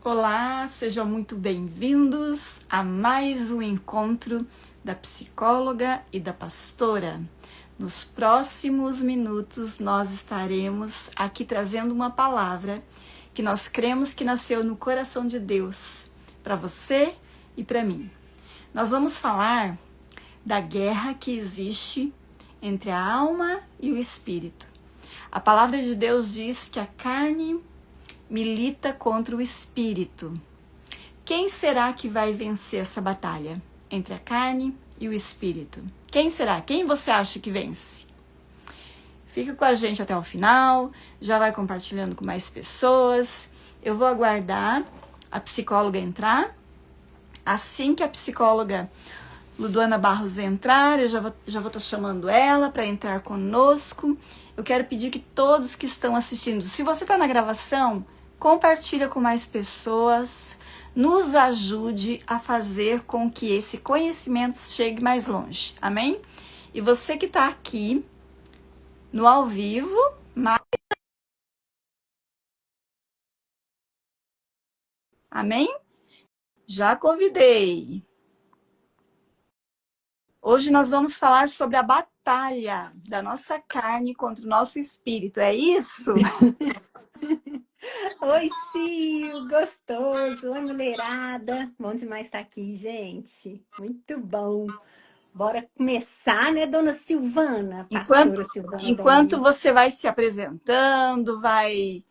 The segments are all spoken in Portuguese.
Olá, sejam muito bem-vindos a mais um encontro da psicóloga e da pastora. Nos próximos minutos nós estaremos aqui trazendo uma palavra que nós cremos que nasceu no coração de Deus, para você e para mim. Nós vamos falar da guerra que existe entre a alma e o espírito. A palavra de Deus diz que a carne milita contra o espírito. Quem será que vai vencer essa batalha entre a carne e o espírito? Quem será? Quem você acha que vence? Fica com a gente até o final, já vai compartilhando com mais pessoas. Eu vou aguardar a psicóloga entrar. Assim que a psicóloga Luduana Barros entrar, eu já vou estar chamando ela para entrar conosco. Eu quero pedir que todos que estão assistindo, se você está na gravação, compartilha com mais pessoas, nos ajude a fazer com que esse conhecimento chegue mais longe, amém? E você que está aqui no ao vivo, amém? Já convidei. Hoje nós vamos falar sobre a batalha da nossa carne contra o nosso espírito, é isso? Oi, Sil, gostoso. Oi, mulherada. Bom demais estar aqui, gente. Muito bom. Bora começar, né, dona Silvana? Pastora Silvana Enquanto Daniel. você vai se apresentando, vai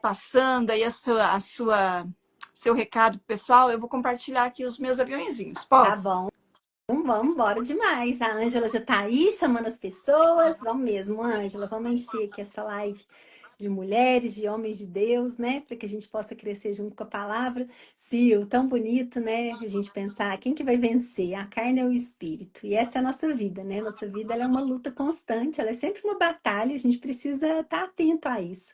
passando aí seu recado pro pessoal, eu vou compartilhar aqui os meus aviõezinhos. Tá Posso? bom. Então vamos, bora demais. A Ângela já tá aí chamando as pessoas. Vamos mesmo, Ângela. Vamos encher aqui essa live de mulheres, de homens de Deus, né? Para que a gente possa crescer junto com a palavra. Sil, tão bonito, né? A gente pensar quem que vai vencer, a carne ou o espírito. E essa é a nossa vida, né? Nossa vida ela é uma luta constante, ela é sempre uma batalha, a gente precisa estar atento a isso.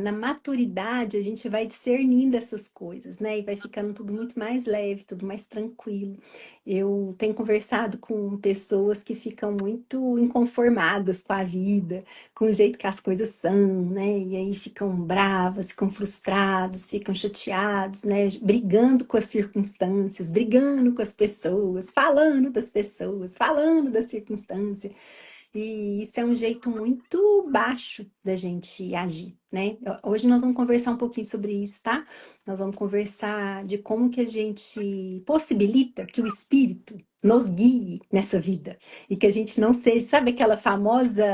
Na maturidade, a gente vai discernindo essas coisas, né? E vai ficando tudo muito mais leve, tudo mais tranquilo. Eu tenho conversado com pessoas que ficam muito inconformadas com a vida, com o jeito que as coisas são, né? E aí ficam bravas, ficam frustrados, ficam chateados, né? Brigando com as circunstâncias, brigando com as pessoas, falando das circunstâncias. E isso é um jeito muito baixo da gente agir, né? Hoje nós vamos conversar um pouquinho sobre isso, tá? Nós vamos conversar de como que a gente possibilita que o Espírito nos guie nessa vida. E que a gente não seja, sabe aquela famosa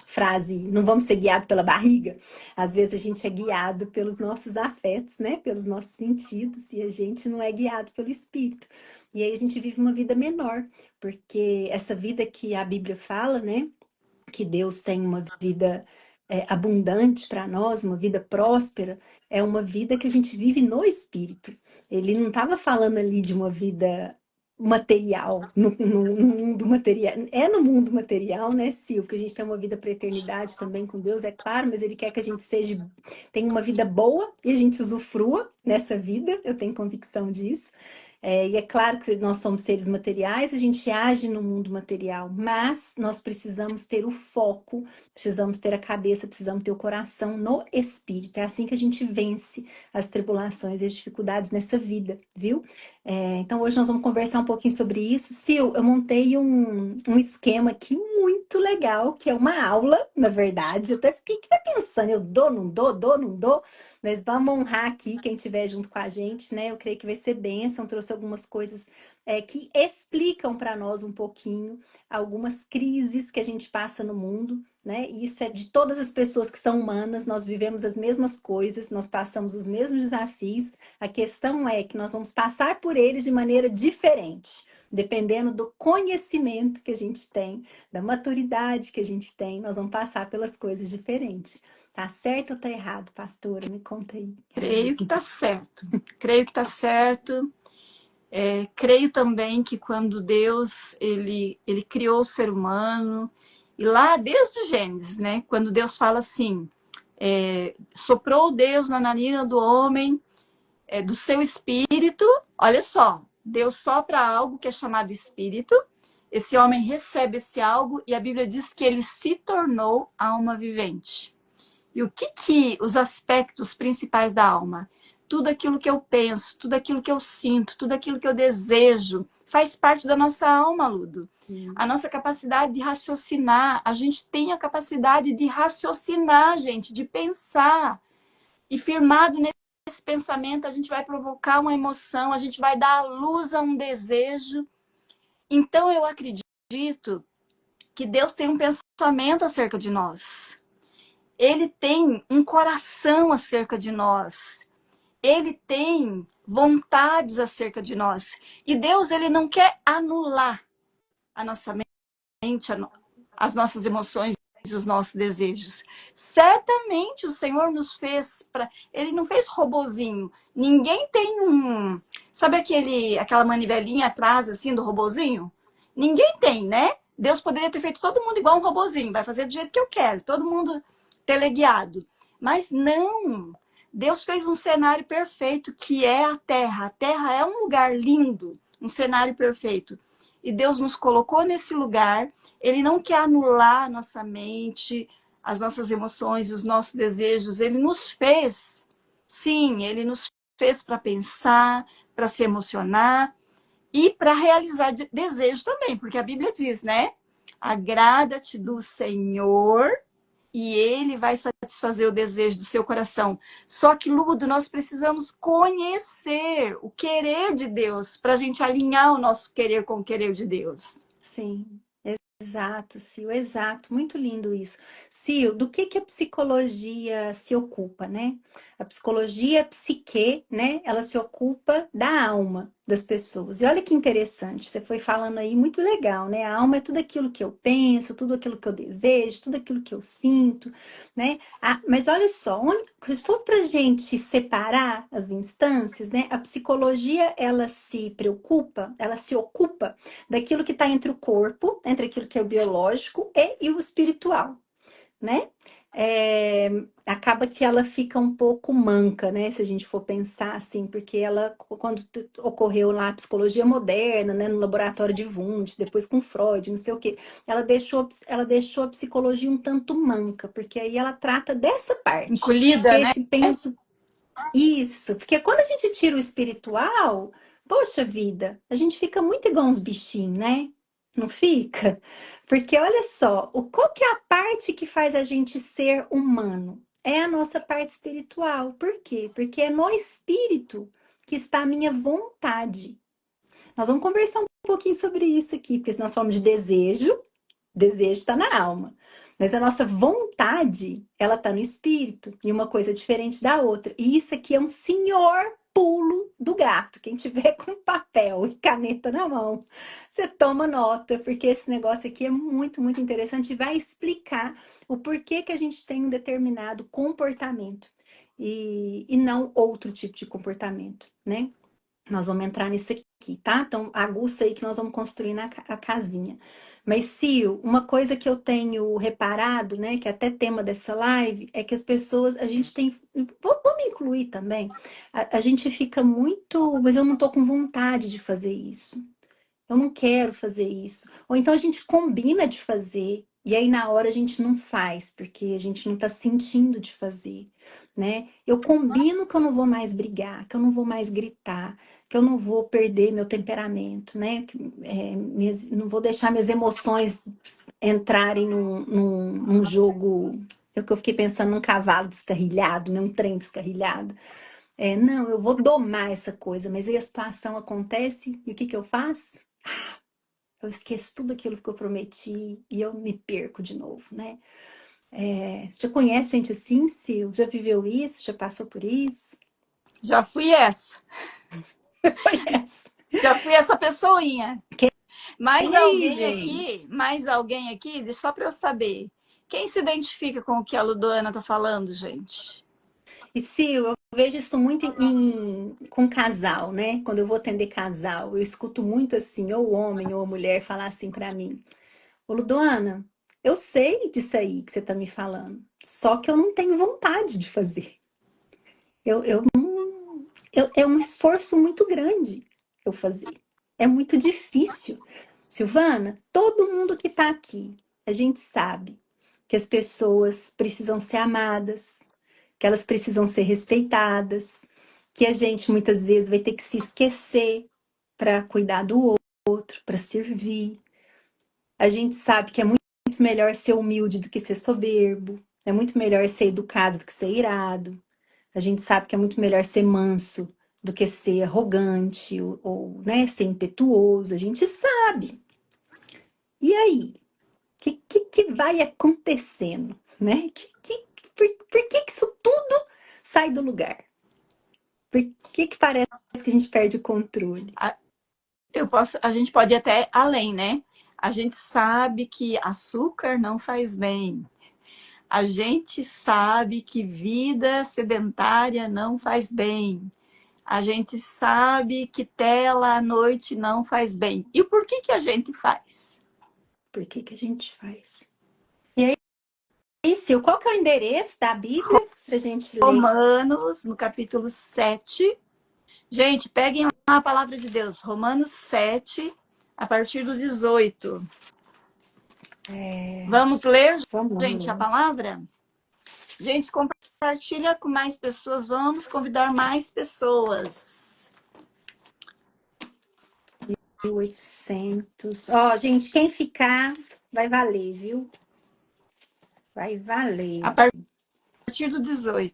frase, não vamos ser guiados pela barriga? Às vezes a gente é guiado pelos nossos afetos, né? Pelos nossos sentidos, e a gente não é guiado pelo Espírito. E aí a gente vive uma vida menor, porque essa vida que a Bíblia fala, né? Que Deus tem uma vida abundante para nós, uma vida próspera, é uma vida que a gente vive no Espírito. Ele não estava falando ali de uma vida material, no mundo material. É no mundo material, né, Sil? Porque a gente tem uma vida para a eternidade também com Deus, é claro, mas Ele quer que a gente tenha uma vida boa e a gente usufrua nessa vida, eu tenho convicção disso. E é claro que nós somos seres materiais, a gente age no mundo material, mas nós precisamos ter o foco, precisamos ter a cabeça, precisamos ter o coração no espírito. É assim que a gente vence as tribulações e as dificuldades nessa vida, viu? Então hoje nós vamos conversar um pouquinho sobre isso. Sil, eu montei um esquema aqui muito legal, que é uma aula, na verdade. Eu até fiquei pensando, eu dou, não dou, dou, não dou. Mas vamos honrar aqui quem estiver junto com a gente, né? Eu creio que vai ser bênção. Trouxe algumas coisas que explicam para nós um pouquinho algumas crises que a gente passa no mundo, né? E isso é de todas as pessoas que são humanas, nós vivemos as mesmas coisas, nós passamos os mesmos desafios. A questão é que nós vamos passar por eles de maneira diferente. Dependendo do conhecimento que a gente tem, da maturidade que a gente tem, nós vamos passar pelas coisas diferentes. Tá certo ou tá errado, pastora? Me conta aí. Creio que está certo. Creio que está certo. Creio também que quando Deus ele criou o ser humano, e lá desde Gênesis, né? Quando Deus fala assim, soprou Deus na narina do homem, do seu espírito, olha só, Deus sopra algo que é chamado espírito, esse homem recebe esse algo e a Bíblia diz que ele se tornou alma vivente. E o que os aspectos principais da alma? tudo aquilo que eu penso, tudo aquilo que eu sinto, tudo aquilo que eu desejo, faz parte da nossa alma, Ludo. A nossa capacidade de raciocinar, a gente tem a capacidade de raciocinar, gente, de pensar. E firmado nesse pensamento, a gente vai provocar uma emoção, a gente vai dar luz a um desejo. Então, eu acredito que Deus tem um pensamento acerca de nós. Ele tem um coração acerca de nós. Ele tem vontades acerca de nós. E Deus, ele não quer anular a nossa mente, as nossas emoções e os nossos desejos. Certamente o Senhor nos fez para, ele não fez robozinho. Ninguém tem um, sabe aquela manivelinha atrás assim do robozinho? Ninguém tem, né? Deus poderia ter feito todo mundo igual um robozinho, vai fazer do jeito que eu quero, todo mundo teleguiado. Mas não. Deus fez um cenário perfeito, que é a Terra. A Terra é um lugar lindo, um cenário perfeito. E Deus nos colocou nesse lugar. Ele não quer anular a nossa mente, as nossas emoções, os nossos desejos. Ele nos fez, sim, ele nos fez para pensar, para se emocionar e para realizar desejo também, porque a Bíblia diz, né? Agrada-te do Senhor e ele vai satisfazer o desejo do seu coração. Só que, Ludo, nós precisamos conhecer o querer de Deus para a gente alinhar o nosso querer com o querer de Deus. Sim, exato, Sil, exato. Muito lindo isso. Sil, do que a psicologia se ocupa, né? A psicologia, a psique, né? Ela se ocupa da alma das pessoas. E olha que interessante, você foi falando aí, muito legal, né? A alma é tudo aquilo que eu penso, tudo aquilo que eu desejo, tudo aquilo que eu sinto, né? Ah, mas olha só, se for para gente separar as instâncias, né? A psicologia, ela se preocupa, ela se ocupa daquilo que está entre o corpo, entre aquilo que é o biológico e o espiritual, né? Acaba que ela fica um pouco manca, né? Se a gente for pensar assim, porque ela, quando ocorreu lá a psicologia moderna, né, no laboratório de Wundt, depois com Freud, não sei o quê, ela deixou a psicologia um tanto manca, porque aí ela trata dessa parte, que Encolhida, é né? esse penso. Isso, porque quando a gente tira o espiritual, poxa vida, a gente fica muito igual uns bichinhos, né? Não fica? Porque olha só, qual que é a parte que faz a gente ser humano? É a nossa parte espiritual. Por quê? Porque é no espírito que está a minha vontade. Nós vamos conversar um pouquinho sobre isso aqui, porque nós falamos de desejo, desejo está na alma. Mas a nossa vontade, ela está no espírito. E uma coisa diferente da outra. E isso aqui é um senhor pulo do gato. Quem tiver com papel e caneta na mão, você toma nota, porque esse negócio aqui é muito, muito interessante e vai explicar o porquê que a gente tem um determinado comportamento e não outro tipo de comportamento, né? Nós vamos entrar nisso aqui, tá? Então, aguça aí que nós vamos construir a casinha. Mas, Sil, uma coisa que eu tenho reparado, né, que é até tema dessa live, é que as pessoas, a gente tem. Vou me incluir também. A gente fica muito. Mas eu não tô com vontade de fazer isso. Eu não quero fazer isso. Ou então a gente combina de fazer, e aí na hora a gente não faz, porque a gente não tá sentindo de fazer, né? Eu combino que eu não vou mais brigar, que eu não vou mais gritar, que eu não vou perder meu temperamento, né? Não vou deixar minhas emoções entrarem num jogo. É o que eu fiquei pensando num cavalo descarrilhado, né? Um trem descarrilhado. Não, eu vou domar essa coisa, mas aí a situação acontece e o que que eu faço? Eu esqueço tudo aquilo que eu prometi e eu me perco de novo, né? Já conhece gente assim, Sil? Já viveu isso? Já passou por isso? Já fui essa. Conhece. Já fui essa pessoinha. E aí, gente? Mais alguém aqui, só para eu saber. Quem se identifica com o que a Ludoana tá falando, gente? E Sil, eu vejo isso muito com casal, né? Quando eu vou atender casal, eu escuto muito assim, ou homem ou mulher falar assim pra mim: Ô Ludoana, eu sei disso aí que você tá me falando, só que eu não tenho vontade de fazer. Eu é um esforço muito grande eu fazer. É muito difícil. Silvana, todo mundo que está aqui, a gente sabe que as pessoas precisam ser amadas, que elas precisam ser respeitadas, que a gente muitas vezes vai ter que se esquecer para cuidar do outro, para servir. A gente sabe que é muito melhor ser humilde do que ser soberbo. É muito melhor ser educado do que ser irado. A gente sabe que é muito melhor ser manso do que ser arrogante ou, né, ser impetuoso. A gente sabe. E aí? O que vai acontecendo, né? Por que isso tudo sai do lugar? Por que parece que a gente perde o controle? A gente pode ir até além, né? A gente sabe que açúcar não faz bem. A gente sabe que vida sedentária não faz bem. A gente sabe que tela à noite não faz bem. E por que a gente faz? Por que a gente faz? E aí, Sil, qual que é o endereço da Bíblia pra gente ler? Romanos, no capítulo 7. Gente, peguem lá a palavra de Deus. Romanos 7, a partir do 18. Vamos ler, Vamos gente, a ler. palavra? Gente, compartilha com mais pessoas. Vamos convidar mais pessoas. 1800. Ó, gente, quem ficar vai valer, viu? Vai valer. A partir do 18.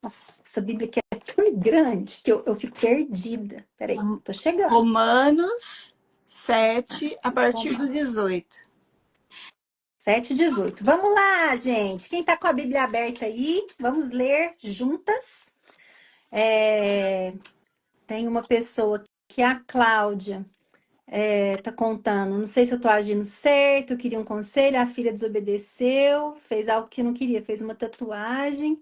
Nossa, essa Bíblia aqui é tão grande que eu fico perdida. Peraí, tô chegando. Romanos 7, a partir do 18. 7:18. Vamos lá, gente. Quem tá com a Bíblia aberta aí, vamos ler juntas. Tem uma pessoa que é a Cláudia. Tá contando, não sei se eu tô agindo certo, eu queria um conselho, a filha desobedeceu, fez algo que não queria, fez uma tatuagem,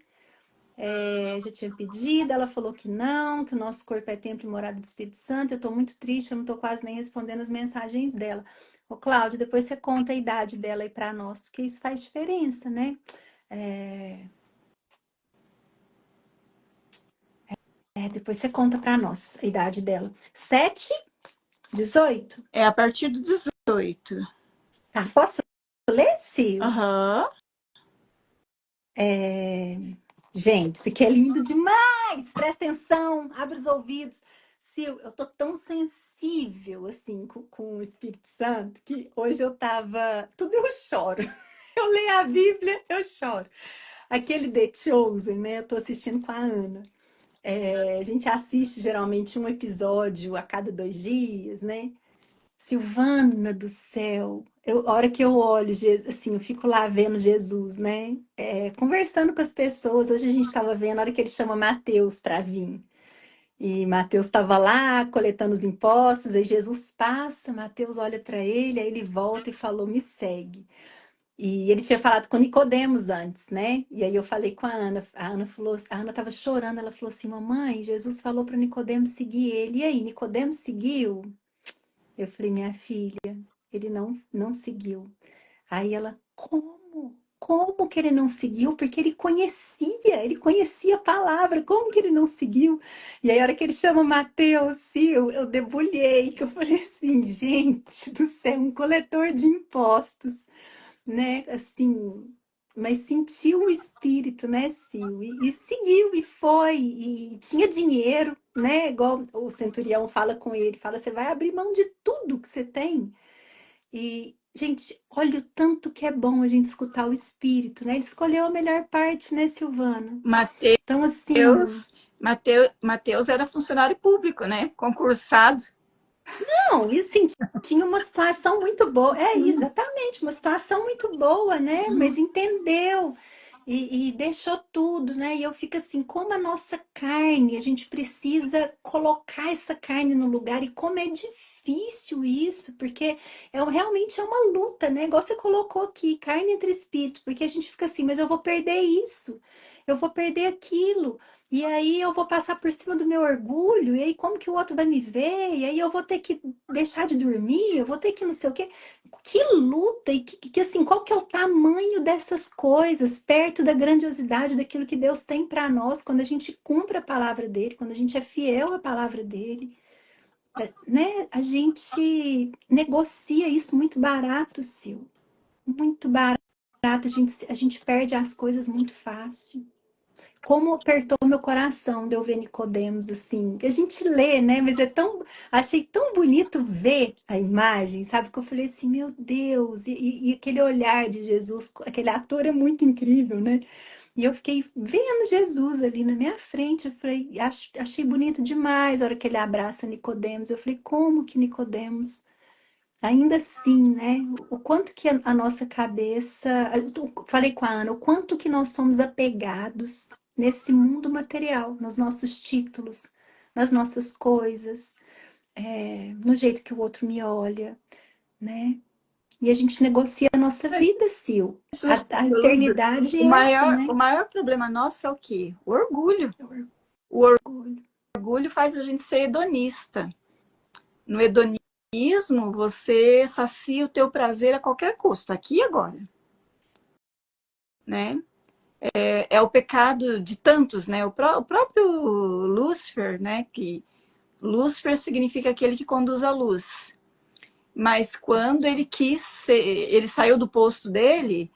já tinha pedido, ela falou que não, que o nosso corpo é templo e morada do Espírito Santo, eu tô muito triste, eu não tô quase nem respondendo as mensagens dela. Ô, Cláudia, depois você conta a idade dela aí pra nós, porque isso faz diferença, né? Depois você conta pra nós a idade dela. 7:18? É a partir do 18. Tá, posso ler, Sil? Aham. Gente, isso aqui é lindo demais! Presta atenção, abre os ouvidos. Sil, eu tô tão sensível, assim, com o Espírito Santo, que hoje eu tava... Tudo eu choro. Eu leio a Bíblia, eu choro. Aquele The Chosen, né? Eu tô assistindo com a Ana. A gente assiste, geralmente, um episódio a cada 2 dias, né? Silvana do céu, a hora que eu olho, assim, eu fico lá vendo Jesus, né? Conversando com as pessoas. Hoje a gente estava vendo a hora que ele chama Mateus para vir. E Mateus estava lá coletando os impostos, aí Jesus passa, Mateus olha para ele, aí ele volta e falou: Me segue. E ele tinha falado com Nicodemos antes, né? E aí eu falei com a Ana falou, a Ana estava chorando, ela falou assim: Mamãe, Jesus falou para Nicodemos seguir ele. E aí, Nicodemos seguiu? Eu falei: Minha filha, ele não seguiu. Aí ela: como? Como que ele não seguiu? Porque ele conhecia a palavra, como que ele não seguiu? E aí, a hora que ele chama Mateus, sim, eu debulhei, que eu falei assim: gente do céu, um coletor de impostos, né? Assim, mas sentiu o espírito, né, Sil? E seguiu, e foi, e tinha dinheiro, né? Igual o centurião fala com ele, fala: você vai abrir mão de tudo que você tem. E, gente, olha o tanto que é bom a gente escutar o espírito, né? Ele escolheu a melhor parte, né, Silvana? Então, assim, Mateus era funcionário público, né? Concursado. não, e assim, tinha uma situação muito boa. Sim, Exatamente, uma situação muito boa, né? sim. Mas entendeu e deixou tudo, né? E eu fico assim, como a nossa carne, a gente precisa colocar essa carne no lugar, e como é difícil isso, porque realmente é uma luta, né? Igual você colocou aqui, carne entre espírito, porque a gente fica assim, mas eu vou perder isso, eu vou perder aquilo. E aí eu vou passar por cima do meu orgulho, e aí como que o outro vai me ver? E aí eu vou ter que deixar de dormir, eu vou ter que não sei o quê. Que luta! E assim, qual que é o tamanho dessas coisas perto da grandiosidade daquilo que Deus tem para nós quando a gente cumpre a palavra dele, quando a gente é fiel à palavra dele, né? A gente negocia isso muito barato, Sil. Muito barato. A gente perde as coisas muito fácil. como apertou meu coração de eu ver Nicodemos assim. Que a gente lê, né? Mas é tão, achei tão bonito ver a imagem, sabe? Que eu falei assim, meu Deus, e aquele olhar de Jesus, aquele ator é muito incrível, né? E eu fiquei vendo Jesus ali na minha frente. Eu falei, achei bonito demais a hora que ele abraça Nicodemos. Eu falei, como que Nicodemos ainda assim, né? O quanto que a nossa cabeça, eu falei com a Ana, o quanto que nós somos apegados nesse mundo material, nos nossos títulos, nas nossas coisas, no jeito que o outro me olha, né? E a gente negocia a nossa Mas, vida, Sil. A Lúcia, eternidade é essa, o né? maior problema nosso é o quê? O orgulho. O Orgulho. orgulho faz a gente ser hedonista. No hedonismo, você sacia o teu prazer a qualquer custo, aqui e agora, né? É o pecado de tantos, né? O próprio Lúcifer, né? Que Lúcifer significa aquele que conduz a luz. Mas quando ele quis ser, ele saiu do posto dele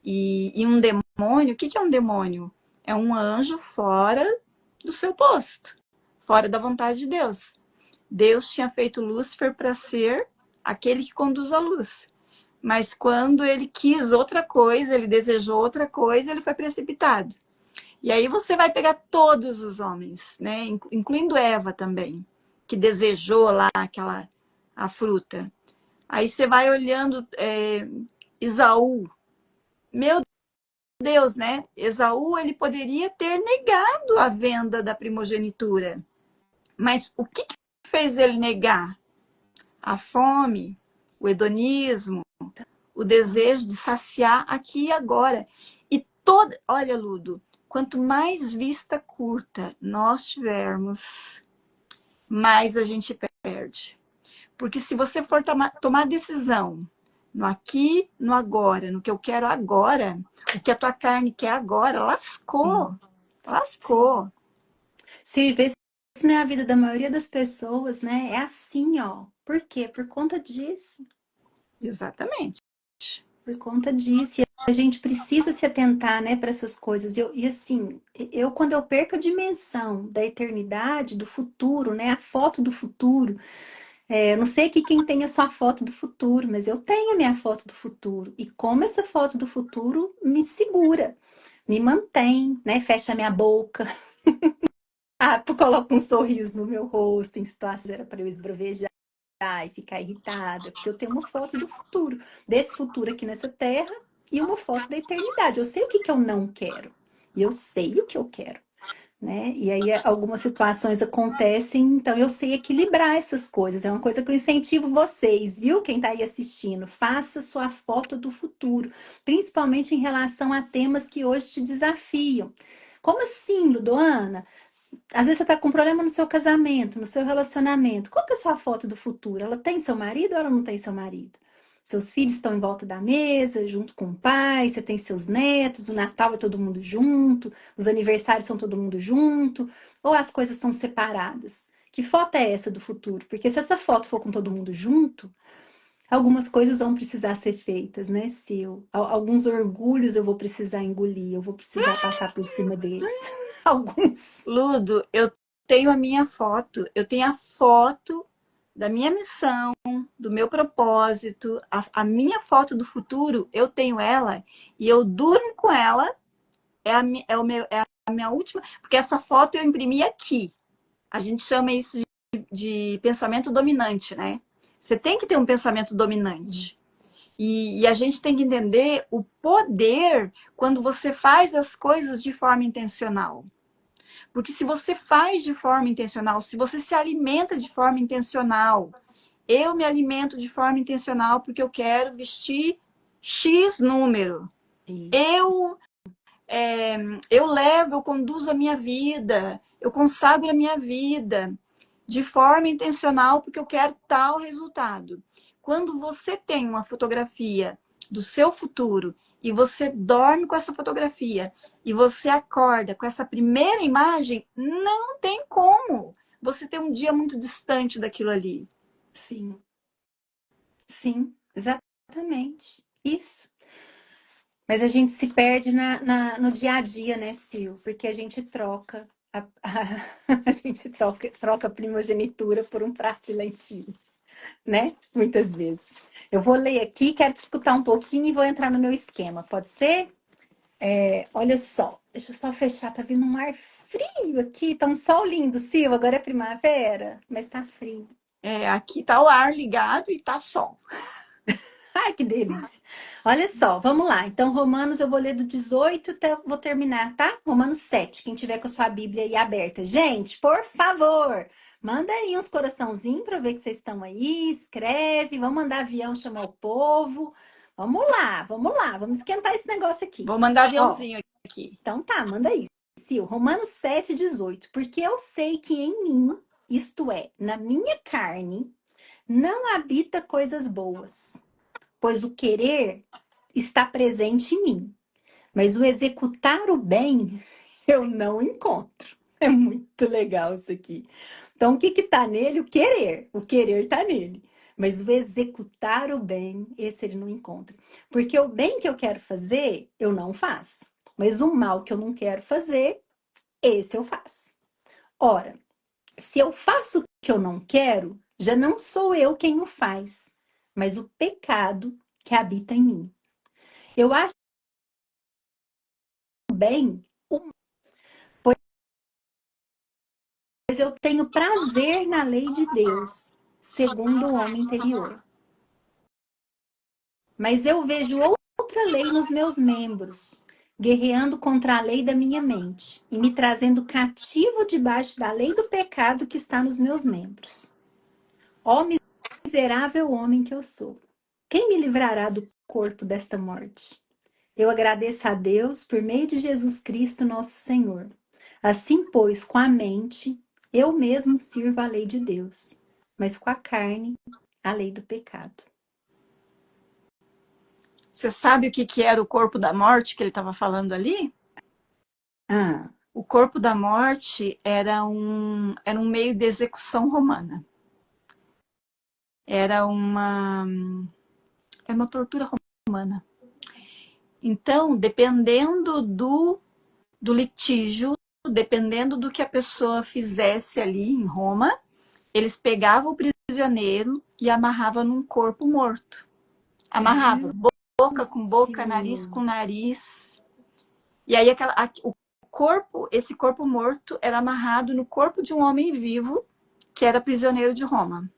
e um demônio, o que é um demônio? É um anjo fora do seu posto, fora da vontade de Deus. Deus tinha feito Lúcifer para ser aquele que conduz a luz. Mas quando ele quis outra coisa, ele desejou outra coisa, ele foi precipitado. E aí você vai pegar todos os homens, né? Incluindo Eva também, que desejou lá a fruta. Aí você vai olhando Esaú. Meu Deus, né? Esaú, ele poderia ter negado a venda da primogenitura. Mas o que fez ele negar? A fome, o hedonismo, o desejo de saciar aqui e agora. E olha, Ludo, quanto mais vista curta nós tivermos, mais a gente perde. Porque se você for tomar decisão no aqui, no agora, no que eu quero agora, o que a tua carne quer agora, lascou. Sim, sim. Lascou. Se vê se não é a vida da maioria das pessoas, né? É assim, ó. Por quê? Por conta disso. Exatamente. Por conta disso. E a gente precisa se atentar, né, para essas coisas. E assim, eu quando eu perco a dimensão da eternidade, do futuro, né, a foto do futuro, eu não sei aqui quem tem a sua foto do futuro, mas eu tenho a minha foto do futuro. E como essa foto do futuro me segura, me mantém, né, fecha a minha boca. Ah, coloca um sorriso no meu rosto em situações era para eu esbravejar e ficar irritada, porque eu tenho uma foto do futuro, desse futuro aqui nessa terra e uma foto da eternidade. Eu sei o que que eu não quero e eu sei o que eu quero, né? E aí algumas situações acontecem, então eu sei equilibrar essas coisas. É uma coisa que eu incentivo vocês, viu? Quem tá aí assistindo, faça sua foto do futuro, principalmente em relação a temas que hoje te desafiam. Como assim, Ludoana? Às vezes você está com um problema no seu casamento, no seu relacionamento. Qual que é a sua foto do futuro? Ela tem seu marido ou ela não tem seu marido? Seus filhos estão em volta da mesa, junto com o pai, você tem seus netos, o Natal é todo mundo junto, os aniversários são todo mundo junto, ou as coisas são separadas? Que foto é essa do futuro? Porque se essa foto for com todo mundo junto, algumas coisas vão precisar ser feitas, né, Sil? Alguns orgulhos eu vou precisar engolir, eu vou precisar passar por cima deles. Alguns. Ludo, eu tenho a minha foto, eu tenho a foto da minha missão, do meu propósito, a minha foto do futuro, eu tenho ela e eu durmo com ela. É a minha última, porque essa foto eu imprimi aqui. A gente chama isso de pensamento dominante, né? Você tem que ter um pensamento dominante. E a gente tem que entender o poder quando você faz as coisas de forma intencional. Porque se você faz de forma intencional, se você se alimenta de forma intencional, eu me alimento de forma intencional porque eu quero vestir X número. Isso. Eu, eu levo, eu conduzo a minha vida, eu consagro a minha vida de forma intencional porque eu quero tal resultado. Quando você tem uma fotografia do seu futuro e você dorme com essa fotografia e você acorda com essa primeira imagem, não tem como você ter um dia muito distante daquilo ali. Sim, sim, exatamente. Isso. Mas a gente se perde no dia a dia, né, Sil? Porque a gente troca a gente troca a primogenitura por um prato de lentilhas, né? Muitas vezes. Eu vou ler aqui, quero te escutar um pouquinho e vou entrar no meu esquema, pode ser? Olha só, deixa eu só fechar, tá vindo um ar frio aqui, tá um sol lindo, Sil, agora é primavera, mas tá frio. Aqui tá o ar ligado e tá sol. Ai, que delícia. Olha só, vamos lá. Então, Romanos, eu vou ler do 18 até vou terminar, tá? Romanos 7, quem tiver com a sua Bíblia aí aberta. Gente, por favor, manda aí uns coraçãozinhos para ver que vocês estão aí, escreve, vamos mandar avião chamar o povo. Vamos lá, vamos esquentar esse negócio aqui. Vou mandar Ó, aviãozinho aqui. então tá, manda aí. Sil, Romanos 7, 18. Porque eu sei que em mim, isto é, na minha carne, não habita coisas boas, pois o querer está presente em mim, mas o executar o bem eu não encontro. É muito legal isso aqui. Então, o que está nele? O querer. O querer está nele. Mas o executar o bem, esse ele não encontra. Porque o bem que eu quero fazer, eu não faço. Mas o mal que eu não quero fazer, esse eu faço. Ora, se eu faço o que eu não quero, já não sou eu quem o faz, mas o pecado que habita em mim. Eu acho bem, pois eu tenho prazer na lei de Deus, segundo o homem interior. Mas eu vejo outra lei nos meus membros, guerreando contra a lei da minha mente e me trazendo cativo debaixo da lei do pecado que está nos meus membros. Ó miserável homem que eu sou, quem me livrará do corpo desta morte? Eu agradeço a Deus por meio de Jesus Cristo, nosso Senhor. Assim, pois, com a mente, eu mesmo sirvo a lei de Deus, mas com a carne, a lei do pecado. Você sabe o que era o corpo da morte que ele estava falando ali? Ah, O corpo da morte era um meio de execução romana. Era uma tortura romana. Então, dependendo do litígio, dependendo do que a pessoa fizesse ali em Roma, eles pegavam o prisioneiro e amarravam num corpo morto. Amarravam boca com boca, nariz com sim. nariz. E aí esse corpo morto era amarrado no corpo de um homem vivo que era prisioneiro de Roma.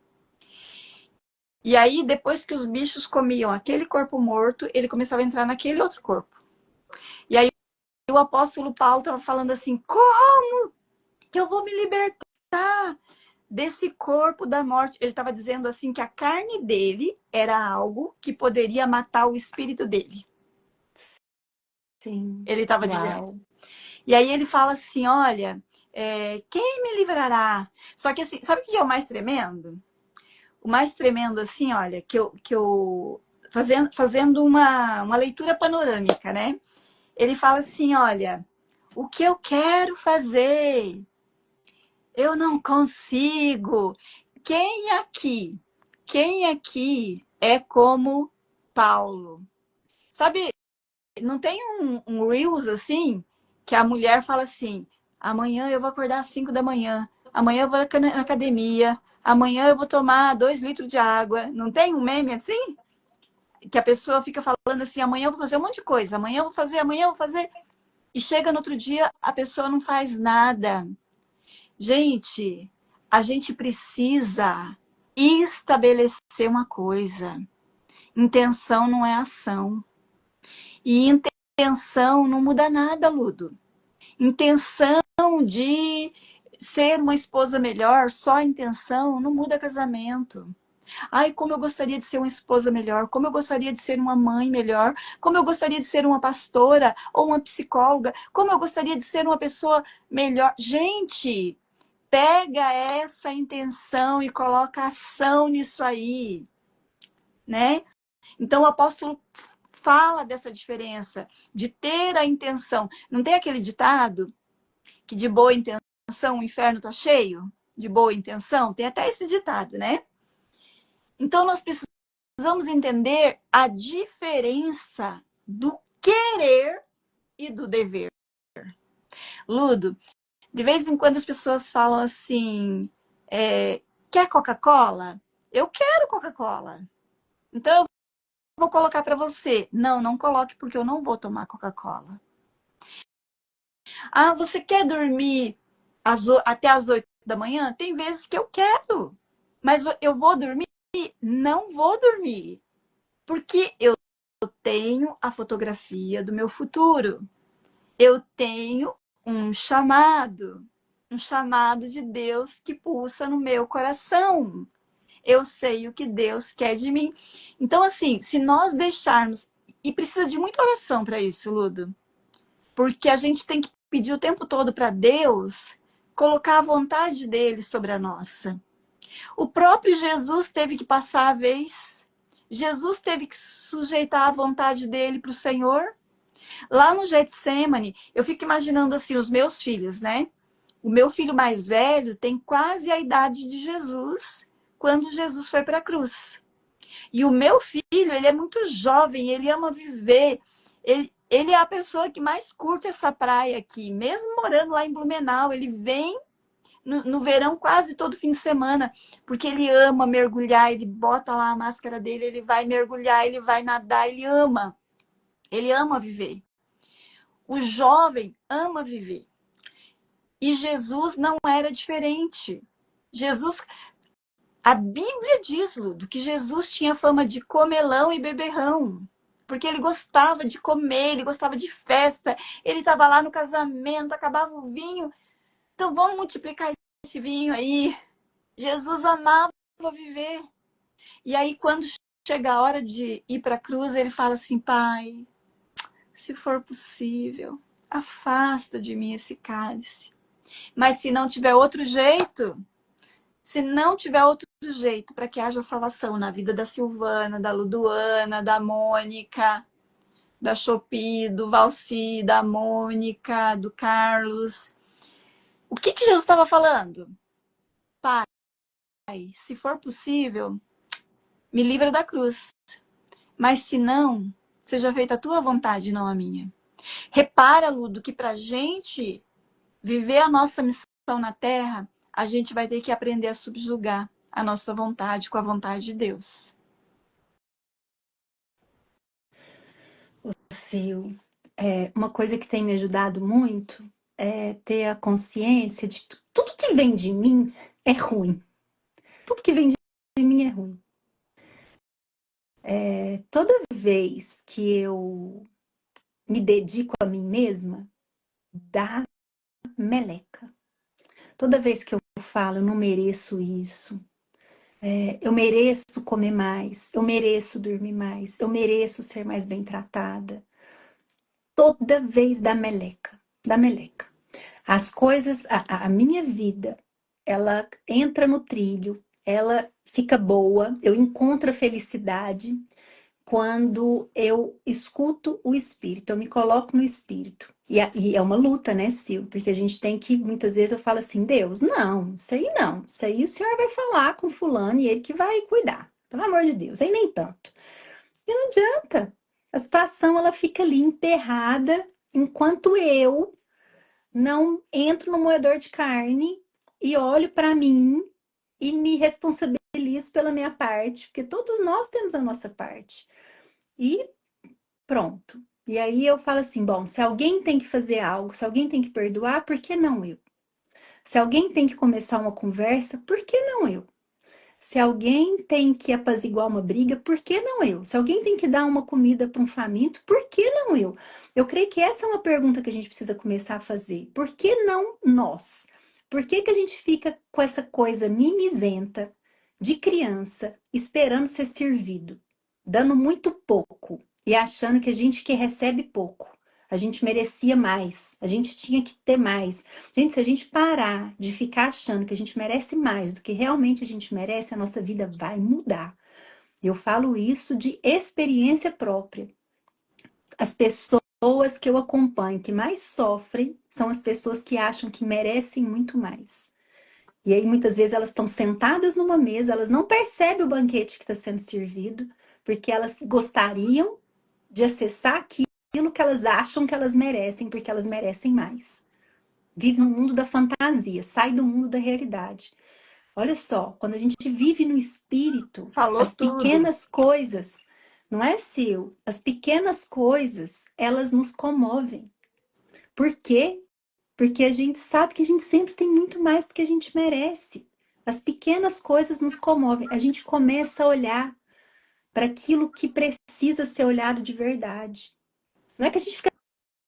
E aí, depois que os bichos comiam aquele corpo morto, ele começava a entrar naquele outro corpo. E aí o apóstolo Paulo estava falando assim: como que eu vou me libertar desse corpo da morte? Ele estava dizendo assim que a carne dele era algo que poderia matar o espírito dele. Sim. Ele estava dizendo. Uau. E aí ele fala assim: olha, quem me livrará? Só que assim, sabe o que é o mais tremendo? O mais tremendo, assim, olha, que eu fazendo uma leitura panorâmica, né? Ele fala assim: olha, o que eu quero fazer, eu não consigo. Quem aqui é como Paulo? Sabe, não tem um Reels assim, que a mulher fala assim: amanhã eu vou acordar às 5 da manhã, amanhã eu vou na academia, amanhã eu vou tomar 2 litros de água. Não tem um meme assim? Que a pessoa fica falando assim: amanhã eu vou fazer um monte de coisa, amanhã eu vou fazer. E chega no outro dia, a pessoa não faz nada. Gente, a gente precisa estabelecer uma coisa: intenção não é ação. E intenção não muda nada, Ludo. Intenção de ser uma esposa melhor, só a intenção não muda casamento. Ai, como eu gostaria de ser uma esposa melhor, como eu gostaria de ser uma mãe melhor, como eu gostaria de ser uma pastora ou uma psicóloga, como eu gostaria de ser uma pessoa melhor. Gente, pega essa intenção e coloca ação nisso aí, né? Então o apóstolo fala dessa diferença de ter a intenção. Não tem aquele ditado que de boa intenção o inferno está cheio? De boa intenção? Tem até esse ditado, né? Então nós precisamos entender a diferença do querer e do dever. Ludo, de vez em quando as pessoas falam assim, quer Coca-Cola? Eu quero Coca-Cola. Então eu vou colocar para você. Não, não coloque porque eu não vou tomar Coca-Cola. Ah, você quer dormir até as 8 da manhã? Tem vezes que eu quero. Mas eu vou dormir? Não vou dormir. Porque eu tenho a fotografia do meu futuro. Eu tenho um chamado de Deus que pulsa no meu coração. Eu sei o que Deus quer de mim. Então, assim, se nós deixarmos, e precisa de muita oração para isso, Ludo, porque a gente tem que pedir o tempo todo para Deus colocar a vontade dele sobre a nossa. O próprio Jesus teve que passar a vez. Jesus teve que sujeitar a vontade dele para o Senhor. Lá no Getsemane, eu fico imaginando assim, os meus filhos, né? O meu filho mais velho tem quase a idade de Jesus quando Jesus foi para a cruz. E o meu filho, ele é muito jovem, ele ama viver. Ele é a pessoa que mais curte essa praia aqui. Mesmo morando lá em Blumenau, ele vem no verão quase todo fim de semana, porque ele ama mergulhar, ele bota lá a máscara dele, ele vai mergulhar, ele vai nadar, ele ama viver. O jovem ama viver. E Jesus não era diferente. Jesus, a Bíblia diz, Ludo, que Jesus tinha fama de comelão e beberrão. Porque ele gostava de comer, ele gostava de festa. Ele estava lá no casamento, acabava o vinho. Então vamos multiplicar esse vinho aí. Jesus amava viver. E aí quando chega a hora de ir para a cruz, ele fala assim, Pai, se for possível, afasta de mim esse cálice. Mas se não tiver outro jeito, para que haja salvação na vida da Silvana, da Luduana, da Mônica, da Chopi, do Valci, da Mônica, do Carlos. O que Jesus estava falando? Pai, se for possível, me livra da cruz. Mas se não, seja feita a tua vontade, não a minha. Repara, Ludo, que para a gente viver a nossa missão na Terra, a gente vai ter que aprender a subjugar a nossa vontade com a vontade de Deus. Sil, uma coisa que tem me ajudado muito é ter a consciência de tudo que vem de mim é ruim. Tudo que vem de mim é ruim. Toda vez que eu me dedico a mim mesma, dá meleca. Toda vez que eu falo, eu não mereço isso, eu mereço comer mais, eu mereço dormir mais, eu mereço ser mais bem tratada. Toda vez dá meleca, dá meleca. As coisas, a minha vida, ela entra no trilho, ela fica boa, eu encontro a felicidade quando eu escuto o espírito, eu me coloco no espírito. E é uma luta, né, Sil? Porque a gente tem que, muitas vezes eu falo assim, Deus, não, isso aí não, isso aí o senhor vai falar com fulano e ele que vai cuidar, pelo amor de Deus, aí nem tanto. E não adianta, a situação ela fica ali emperrada enquanto eu não entro no moedor de carne e olho para mim e me responsabilizo pela minha parte, porque todos nós temos a nossa parte. E pronto. E aí eu falo assim, bom, se alguém tem que fazer algo, se alguém tem que perdoar, por que não eu? Se alguém tem que começar uma conversa, por que não eu? Se alguém tem que apaziguar uma briga, por que não eu? Se alguém tem que dar uma comida para um faminto, por que não eu? Eu creio que essa é uma pergunta que a gente precisa começar a fazer. Por que não nós? Por que que a gente fica com essa coisa mimizenta de criança esperando ser servido, dando muito pouco e achando que a gente que recebe pouco, a gente merecia mais, a gente tinha que ter mais. Gente, se a gente parar de ficar achando que a gente merece mais do que realmente a gente merece, a nossa vida vai mudar. Eu falo isso de experiência própria. As pessoas que eu acompanho que mais sofrem são as pessoas que acham que merecem muito mais. E aí, muitas vezes, elas estão sentadas numa mesa, elas não percebem o banquete que está sendo servido, porque elas gostariam de acessar aquilo que elas acham que elas merecem, porque elas merecem mais. Vive no mundo da fantasia, sai do mundo da realidade. Olha só, quando a gente vive no espírito, Falou as tudo. pequenas coisas, não é seu, as pequenas coisas, elas nos comovem. Por quê? Porque a gente sabe que a gente sempre tem muito mais do que a gente merece. As pequenas coisas nos comovem. A gente começa a olhar para aquilo que precisa ser olhado de verdade. Não é que a gente fica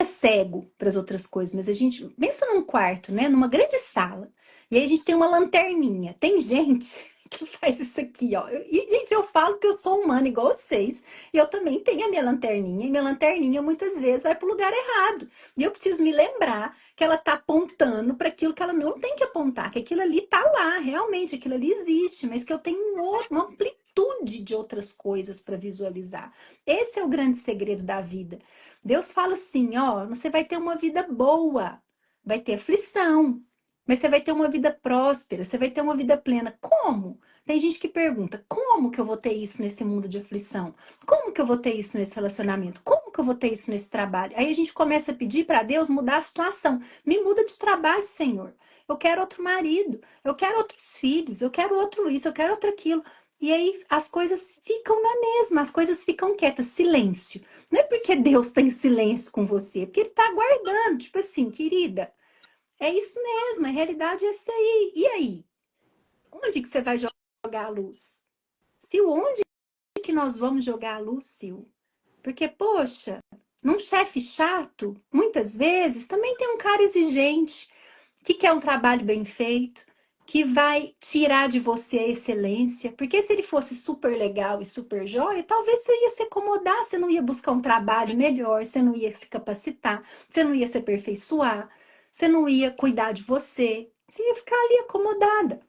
cego para as outras coisas, mas a gente pensa num quarto, né, numa grande sala. E aí a gente tem uma lanterninha. Tem gente que faz isso aqui, ó. E gente, eu falo que eu sou humana igual vocês, e eu também tenho a minha lanterninha, e minha lanterninha muitas vezes vai para o lugar errado. E eu preciso me lembrar que ela tá apontando para aquilo que ela não tem que apontar, que aquilo ali tá lá, realmente, aquilo ali existe, mas que eu tenho uma amplitude de outras coisas para visualizar. Esse é o grande segredo da vida. Deus fala assim, ó, você vai ter uma vida boa, vai ter aflição, mas você vai ter uma vida próspera, você vai ter uma vida plena. Como? Tem gente que pergunta, como que eu vou ter isso nesse mundo de aflição? Como que eu vou ter isso nesse relacionamento? Como que eu vou ter isso nesse trabalho? Aí a gente começa a pedir para Deus mudar a situação. Me muda de trabalho, Senhor. Eu quero outro marido, eu quero outros filhos, eu quero outro isso, eu quero outro aquilo. E aí as coisas ficam na mesma, as coisas ficam quietas, silêncio. Não é porque Deus está em silêncio com você, é porque Ele está aguardando. Tipo assim, querida, é isso mesmo, a realidade é essa aí. E aí? Onde que você vai jogar a luz? Sil, onde que nós vamos jogar a luz, Sil? Porque, poxa, num chefe chato, muitas vezes, também tem um cara exigente, que quer um trabalho bem feito, que vai tirar de você a excelência. Porque se ele fosse super legal e super jóia, talvez você ia se acomodar, você não ia buscar um trabalho melhor, você não ia se capacitar, você não ia se aperfeiçoar, você não ia cuidar de você, você ia ficar ali acomodada.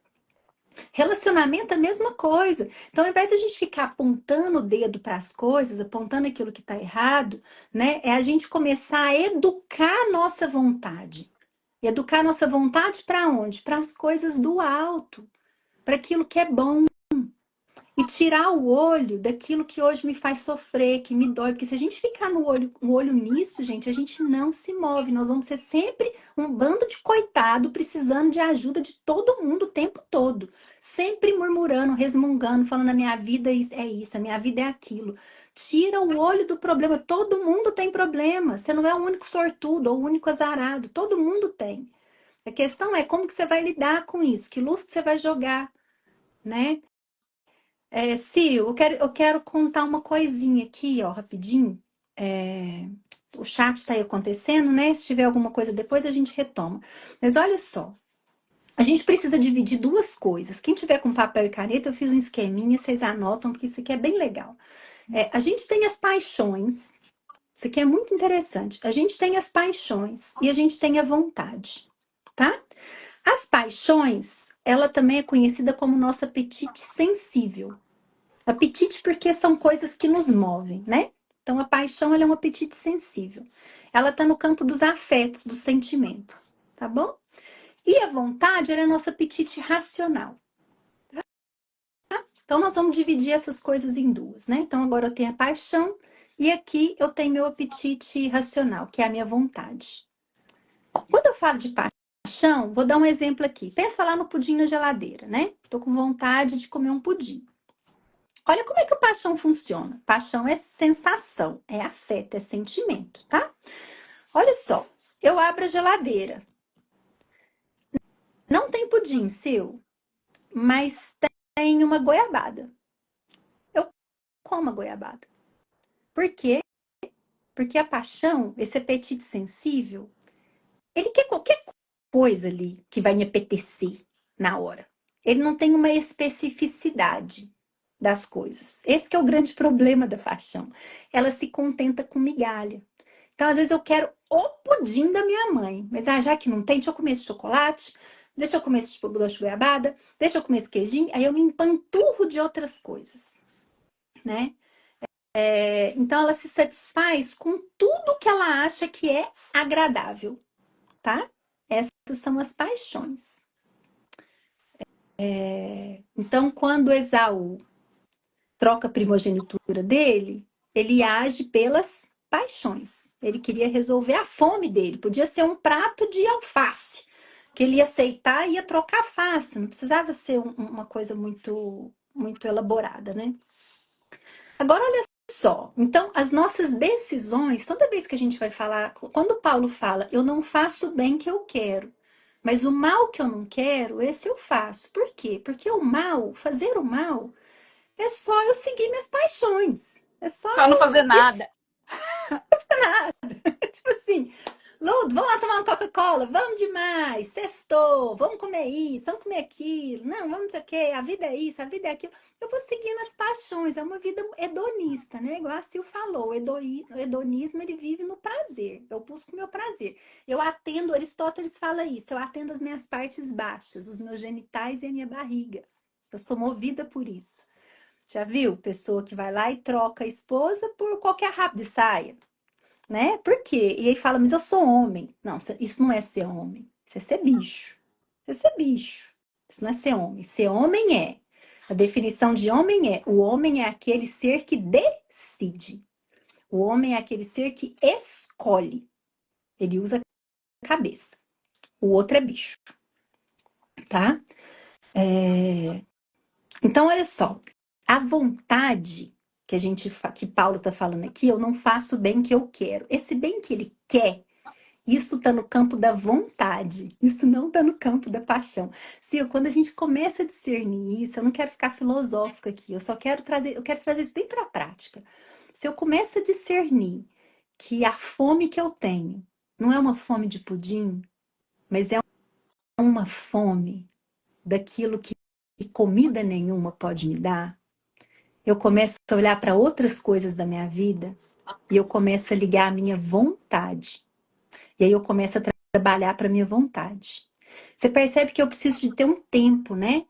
Relacionamento é a mesma coisa. Então, ao invés de a gente ficar apontando o dedo para as coisas, apontando aquilo que está errado, né, é a gente começar a educar a nossa vontade. Educar nossa vontade para onde? Para as coisas do alto, para aquilo que é bom. E tirar o olho daquilo que hoje me faz sofrer, que me dói. Porque se a gente ficar no olho nisso, gente, a gente não se move. Nós vamos ser sempre um bando de coitado precisando de ajuda de todo mundo o tempo todo. Sempre murmurando, resmungando, falando a minha vida é isso, a minha vida é aquilo. Tira o olho do problema. Todo mundo tem problema. Você não é o único sortudo ou o único azarado. Todo mundo tem. A questão é como que você vai lidar com isso, que luz que você vai jogar, né? Sil, eu quero contar uma coisinha aqui, ó, rapidinho. É, o chat está aí acontecendo, né? Se tiver alguma coisa depois, a gente retoma. Mas olha só, a gente precisa dividir duas coisas. Quem tiver com papel e caneta, eu fiz um esqueminha, vocês anotam, porque isso aqui é bem legal. A gente tem as paixões, isso aqui é muito interessante. A gente tem as paixões e a gente tem a vontade, tá? As paixões, ela também é conhecida como nosso apetite sensível. Apetite porque são coisas que nos movem, né? Então a paixão ela é um apetite sensível. Ela está no campo dos afetos, dos sentimentos, tá bom? E a vontade ela é nosso apetite racional. Então nós vamos dividir essas coisas em duas, né? Então agora eu tenho a paixão e aqui eu tenho meu apetite racional, que é a minha vontade. Quando eu falo de paixão, vou dar um exemplo aqui. Pensa lá no pudim na geladeira, né? Tô com vontade de comer um pudim. Olha como é que a paixão funciona. Paixão é sensação, é afeto, é sentimento, tá? Olha só, eu abro a geladeira. Não tem pudim, seu, mas tem uma goiabada. Eu como a goiabada. Por quê? Porque a paixão, esse apetite sensível, ele quer qualquer coisa ali que vai me apetecer na hora. Ele não tem uma especificidade das coisas. Esse que é o grande problema da paixão. Ela se contenta com migalha. Então, às vezes, eu quero o pudim da minha mãe. Mas já que não tem, deixa eu comer esse chocolate, deixa eu comer esse doce de goiabada, deixa eu comer esse queijinho. Aí eu me empanturro de outras coisas, né? Então, ela se satisfaz com tudo que ela acha que é agradável, tá? Essas são as paixões. Então, quando Esaú troca a primogenitura dele, ele age pelas paixões. Ele queria resolver a fome dele. Podia ser um prato de alface, que ele ia aceitar e ia trocar fácil. Não precisava ser uma coisa muito elaborada, né? Agora, olha só. Então, as nossas decisões, toda vez que a gente vai falar, quando Paulo fala, eu não faço o bem que eu quero, mas o mal que eu não quero, esse eu faço. Por quê? Porque o mal, fazer o mal, é só eu seguir minhas paixões. É só Só não eu fazer nada. tipo assim, Ludo, vamos lá tomar uma Coca-Cola? Vamos demais, sextou, vamos comer isso, vamos comer aquilo. Não, vamos não sei o quê, a vida é isso, a vida é aquilo. Eu vou seguindo as paixões, é uma vida hedonista, né? Igual a Sil falou, o hedonismo, ele vive no prazer. Eu busco o meu prazer. Eu atendo, Aristóteles fala isso, eu atendo as minhas partes baixas, os meus genitais e a minha barriga. Eu sou movida por isso. Já viu? Pessoa que vai lá e troca a esposa por qualquer rabo de saia, né? Por quê? E aí fala, mas eu sou homem. Não, isso não é ser homem. Isso é ser bicho. Isso é ser bicho. Isso não é ser homem. Ser homem é. A definição de homem é: o homem é aquele ser que decide. O homem é aquele ser que escolhe. Ele usa a cabeça. O outro é bicho, tá? Então, olha só. A vontade que Paulo está falando aqui, eu não faço o bem que eu quero. Esse bem que ele quer, isso está no campo da vontade, isso não está no campo da paixão. Sil, quando a gente começa a discernir isso, eu não quero ficar filosófica aqui, eu quero trazer isso bem para a prática. Se eu começo a discernir que a fome que eu tenho não é uma fome de pudim, mas é uma fome daquilo que comida nenhuma pode me dar, eu começo a olhar para outras coisas da minha vida e eu começo a ligar a minha vontade. E aí eu começo a trabalhar para minha vontade. Você percebe que eu preciso de ter um tempo, né?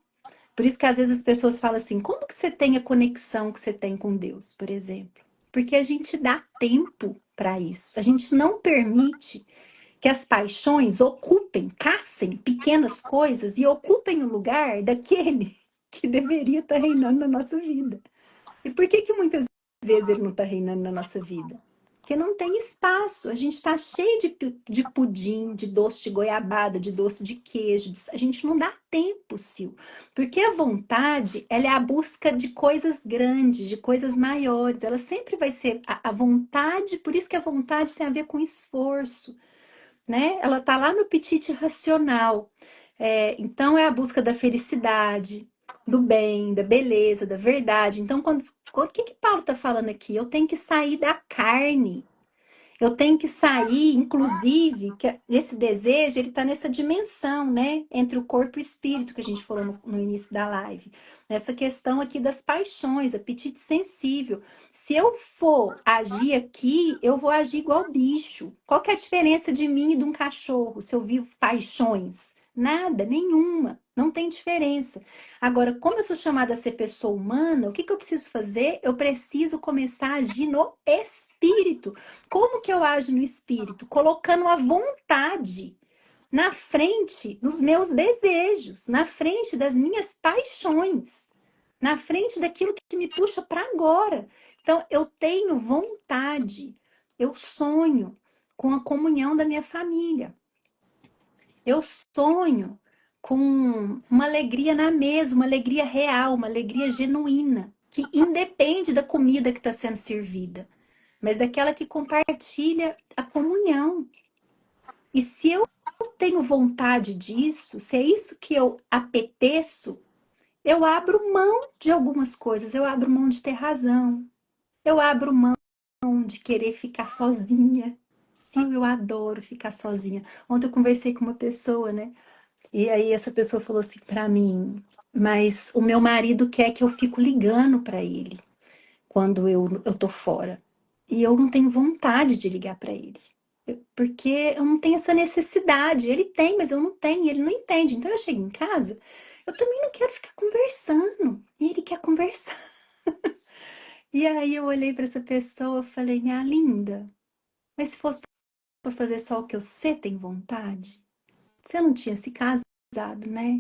Por isso que às vezes as pessoas falam assim, como que você tem a conexão que você tem com Deus, por exemplo? Porque a gente dá tempo para isso. A gente não permite que as paixões ocupem, caçem pequenas coisas e ocupem o lugar daquele que deveria estar reinando na nossa vida. E por que que muitas vezes ele não está reinando na nossa vida? Porque não tem espaço. A gente está cheio de pudim, de doce de goiabada, de doce de queijo. A gente não dá tempo, Sil. Porque a vontade, ela é a busca de coisas grandes, de coisas maiores. Ela sempre vai ser a vontade, por isso que a vontade tem a ver com esforço, né? Ela está lá no apetite racional. Então, é a busca da felicidade, do bem, da beleza, da verdade. Então, o que Paulo está falando aqui? Eu tenho que sair da carne. Eu tenho que sair, inclusive, que esse desejo, ele está nessa dimensão, né? Entre o corpo e o espírito, que a gente falou no início da live. Nessa questão aqui das paixões, apetite sensível. Se eu for agir aqui, eu vou agir igual bicho. Qual que é a diferença de mim e de um cachorro, se eu vivo paixões? Nada, nenhuma. Não tem diferença. Agora, como eu sou chamada a ser pessoa humana, o que que eu preciso fazer? Eu preciso começar a agir no espírito. Como que eu ajo no espírito? Colocando a vontade na frente dos meus desejos, na frente das minhas paixões, na frente daquilo que me puxa para agora. Então, eu tenho vontade, eu sonho com a comunhão da minha família. Eu sonho com uma alegria na mesa, uma alegria real, uma alegria genuína, que independe da comida que está sendo servida, mas daquela que compartilha a comunhão. E se eu tenho vontade disso, se é isso que eu apeteço, eu abro mão de algumas coisas. Eu abro mão de ter razão. Eu abro mão de querer ficar sozinha. Sim, eu adoro ficar sozinha. Ontem eu conversei com uma pessoa, né? E aí essa pessoa falou assim pra mim, mas o meu marido quer que eu fico ligando pra ele quando eu tô fora. E eu não tenho vontade de ligar pra ele. Porque eu não tenho essa necessidade. Ele tem, mas eu não tenho, e ele não entende. Então eu chego em casa, eu também não quero ficar conversando. E ele quer conversar. E aí eu olhei pra essa pessoa e falei, minha linda, mas se fosse pra fazer só o que você tem vontade, você não tinha se casado, né?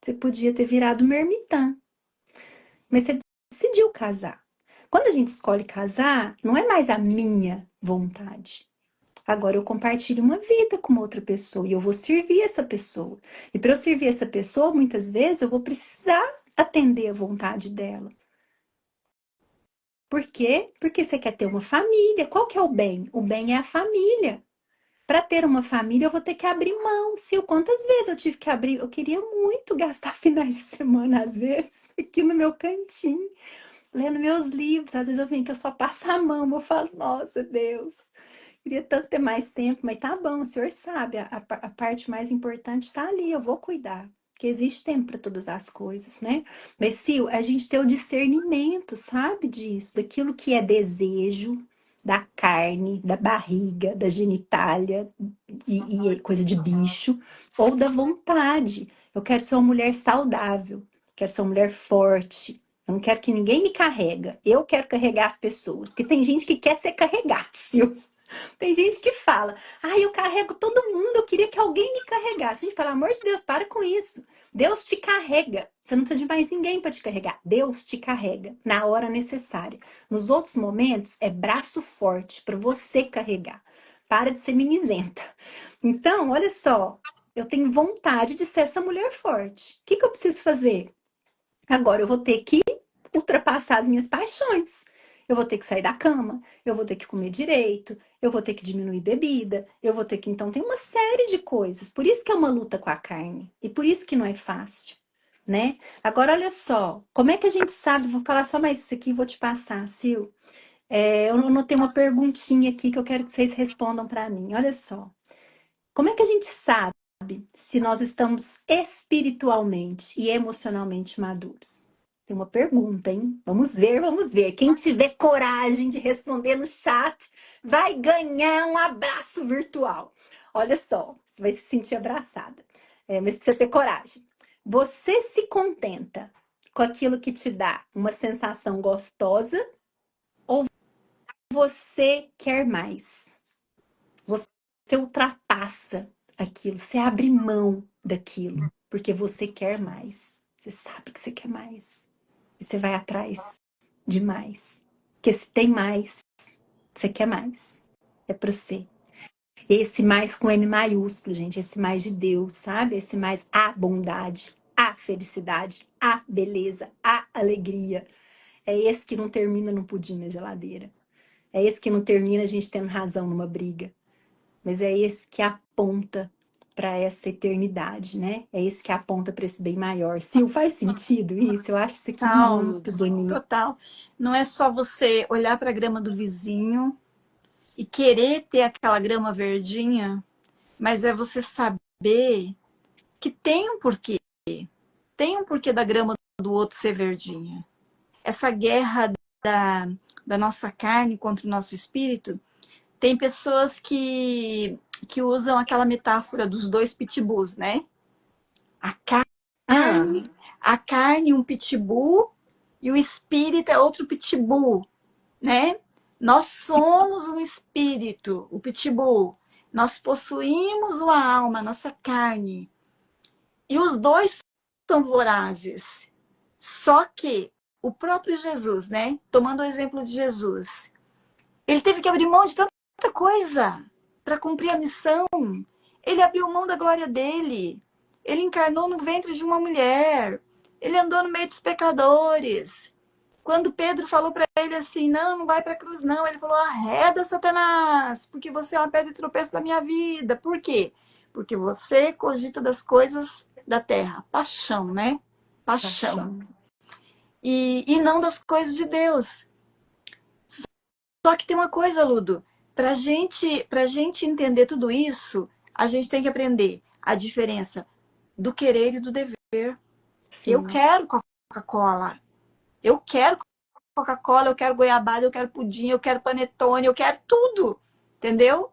Você podia ter virado uma ermitã. Mas você decidiu casar. Quando a gente escolhe casar, não é mais a minha vontade. Agora eu compartilho uma vida com uma outra pessoa e eu vou servir essa pessoa. E para eu servir essa pessoa, muitas vezes eu vou precisar atender a vontade dela. Por quê? Porque você quer ter uma família. Qual que é o bem? O bem é a família. Para ter uma família, eu vou ter que abrir mão. Sil, quantas vezes eu tive que abrir? Eu queria muito gastar finais de semana, às vezes, aqui no meu cantinho, lendo meus livros. Às vezes eu venho que eu só passo a mão, eu falo, nossa, Deus, queria tanto ter mais tempo, mas tá bom, o senhor sabe, a parte mais importante está ali, eu vou cuidar. Que existe tempo para todas as coisas, né? Mas, Sil, a gente ter o discernimento, sabe, disso, daquilo que é desejo, da carne, da barriga, da genitália, e coisa de bicho, ou da vontade. Eu quero ser uma mulher saudável, quero ser uma mulher forte. Eu não quero que ninguém me carrega. Eu quero carregar as pessoas. Porque tem gente que quer ser carregado, Sil. Tem gente que fala, eu carrego todo mundo, eu queria que alguém me carregasse. Gente, pelo amor de Deus, para com isso. Deus te carrega. Você não precisa de mais ninguém para te carregar. Deus te carrega na hora necessária. Nos outros momentos, é braço forte para você carregar. Para de ser mimizenta. Então, olha só, eu tenho vontade de ser essa mulher forte. O que eu preciso fazer? Agora eu vou ter que ultrapassar as minhas paixões. Eu vou ter que sair da cama, eu vou ter que comer direito, eu vou ter que diminuir bebida, eu vou ter que. Então, tem uma série de coisas. Por isso que é uma luta com a carne. E por isso que não é fácil, né? Agora, olha só, como é que a gente sabe? Vou falar só mais isso aqui e vou te passar, Sil. Eu anotei uma perguntinha aqui que eu quero que vocês respondam para mim. Olha só. Como é que a gente sabe se nós estamos espiritualmente e emocionalmente maduros? Tem uma pergunta, hein? Vamos ver, vamos ver. Quem tiver coragem de responder no chat vai ganhar um abraço virtual. Olha só, você vai se sentir abraçada. Mas precisa ter coragem. Você se contenta com aquilo que te dá uma sensação gostosa ou você quer mais? Você ultrapassa aquilo, você abre mão daquilo, porque você quer mais. Você sabe que você quer mais. E você vai atrás de mais. Porque se tem mais, você quer mais. É para você. Esse mais com M maiúsculo, gente. Esse mais de Deus, sabe? Esse mais a bondade, a felicidade, a beleza, a alegria. É esse que não termina no pudim na geladeira. É esse que não termina a gente tendo razão numa briga. Mas é esse que aponta para essa eternidade, né? É esse que aponta para esse bem maior. Sil, faz sentido isso? Eu acho isso aqui Total, muito Ludo, bonito. total. Não é só você olhar para a grama do vizinho e querer ter aquela grama verdinha, mas é você saber que tem um porquê. Tem um porquê da grama do outro ser verdinha. Essa guerra da nossa carne contra o nosso espírito, tem pessoas que usam aquela metáfora dos dois pitbulls, né? A Ah, carne, a carne, um pitbull, e o espírito é outro pitbull, né? Nós somos um espírito, o pitbull. Nós possuímos uma alma, nossa carne. E os dois são vorazes. Só que o próprio Jesus, né? Tomando o exemplo de Jesus, ele teve que abrir mão de tanta coisa para cumprir a missão. Ele abriu mão da glória dele. Ele encarnou no ventre de uma mulher. Ele andou no meio dos pecadores. Quando Pedro falou para ele assim, não vai para a cruz não, ele falou, arreda, Satanás, porque você é uma pedra de tropeço da minha vida. Por quê? Porque você cogita das coisas da terra. Paixão, né? Paixão. paixão. E não das coisas de Deus. Só que tem uma coisa, Ludo, pra gente entender tudo isso, a gente tem que aprender a diferença do querer e do dever. Eu Sim, quero Coca-Cola. Eu quero Coca-Cola, eu quero goiabada, eu quero pudim, eu quero panetone, eu quero tudo. Entendeu?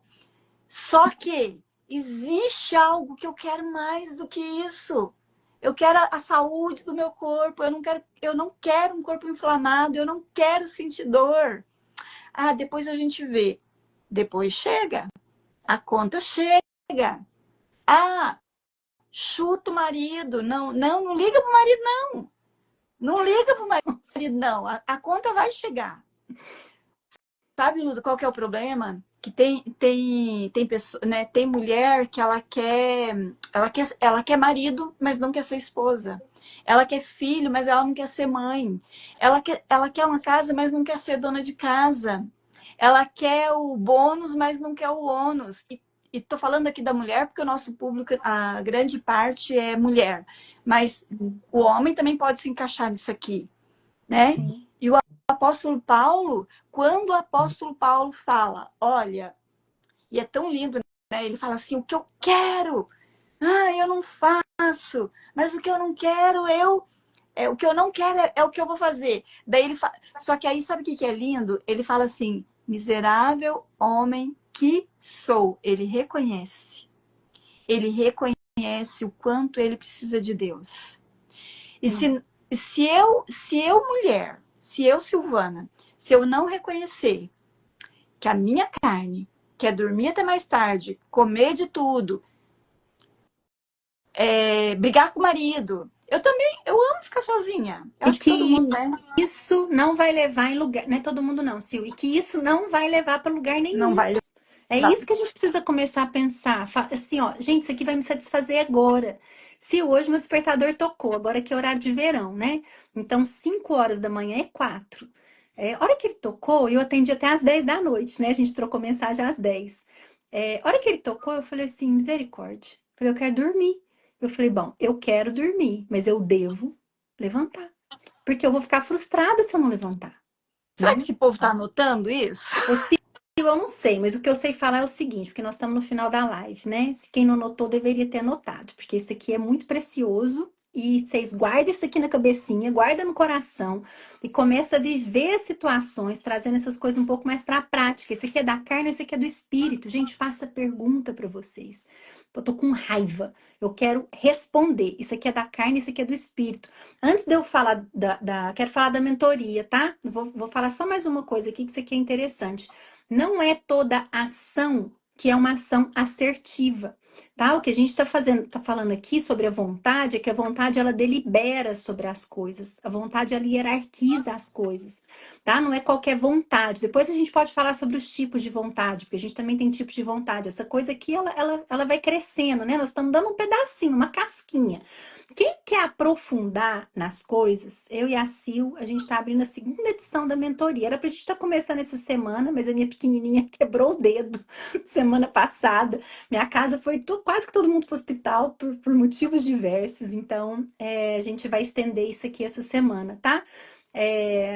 Só que existe algo que eu quero mais do que isso. Eu quero a saúde do meu corpo, eu não quero um corpo inflamado, eu não quero sentir dor. Ah, depois a gente vê. Depois chega, a conta chega. Ah, chuta o marido. Não liga pro marido, não. Não liga pro marido, não. A conta vai chegar. Sabe, Ludo, qual que é o problema? Que tem pessoa, né, tem mulher que ela quer marido, mas não quer ser esposa. Ela quer filho, mas ela não quer ser mãe. Ela quer uma casa, mas não quer ser dona de casa. Ela quer o bônus, mas não quer o ônus. E tô falando aqui da mulher porque o nosso público, a grande parte é mulher. Mas o homem também pode se encaixar nisso aqui, né? Sim. E o apóstolo Paulo, quando o apóstolo Paulo fala, olha, e é tão lindo, né? Ele fala assim, o que eu quero, eu não faço, mas o que eu não quero, o que eu não quero é o que eu vou fazer. Daí ele fala, só que aí sabe o que é lindo? Ele fala assim, miserável homem que sou. Ele reconhece o quanto ele precisa de Deus. E Sim. mulher, se eu, Silvana, se eu não reconhecer que a minha carne quer dormir até mais tarde, comer de tudo, brigar com o marido, eu amo ficar sozinha. Eu E acho que todo que mundo, né? isso não vai levar em lugar, não é todo mundo não, Sil, e que isso não vai levar para lugar Não nenhum. vai É levar. isso que a gente precisa começar a pensar. Assim, ó, gente, isso aqui vai me satisfazer agora. Se hoje meu despertador tocou, agora que é horário de verão, né? Então, 5 horas da manhã é 4. A hora que ele tocou, eu atendi até às 10 da noite, né? A gente trocou mensagem às 10. A hora que ele tocou, eu falei assim, misericórdia. Eu falei, eu quero dormir. Eu falei, bom, eu quero dormir, mas eu devo levantar. Porque eu vou ficar frustrada se eu não levantar, Será que né? esse povo tá anotando isso? Ô, Sil, eu não sei, mas o que eu sei falar é o seguinte, porque nós estamos no final da live, né? Se quem não anotou deveria ter anotado, porque isso aqui é muito precioso e vocês guardem isso aqui na cabecinha, guarda no coração e começa a viver as situações, trazendo essas coisas um pouco mais para a prática. Esse aqui é da carne, esse aqui é do espírito. Gente, faça pergunta para vocês. Eu tô com raiva. Eu quero responder. Isso aqui é da carne, isso aqui é do espírito. Antes de eu falar quero falar da mentoria, tá? Vou falar só mais uma coisa aqui que isso aqui é interessante. Não é toda ação que é uma ação assertiva, tá? O que a gente está fazendo, tá falando aqui sobre a vontade, é que a vontade ela delibera sobre as coisas. A vontade ela hierarquiza as coisas, tá? Não é qualquer vontade. Depois a gente pode falar sobre os tipos de vontade, porque a gente também tem tipos de vontade. Essa coisa aqui, ela vai crescendo, né? Nós estamos dando um pedacinho, uma casquinha. Quem quer aprofundar nas coisas, eu e a Sil, a gente está abrindo a segunda edição da mentoria. Era para a gente estar começando essa semana, mas a minha pequenininha quebrou o dedo semana passada. Minha casa foi quase que todo mundo para o hospital por motivos diversos. Então, a gente vai estender isso aqui essa semana, tá?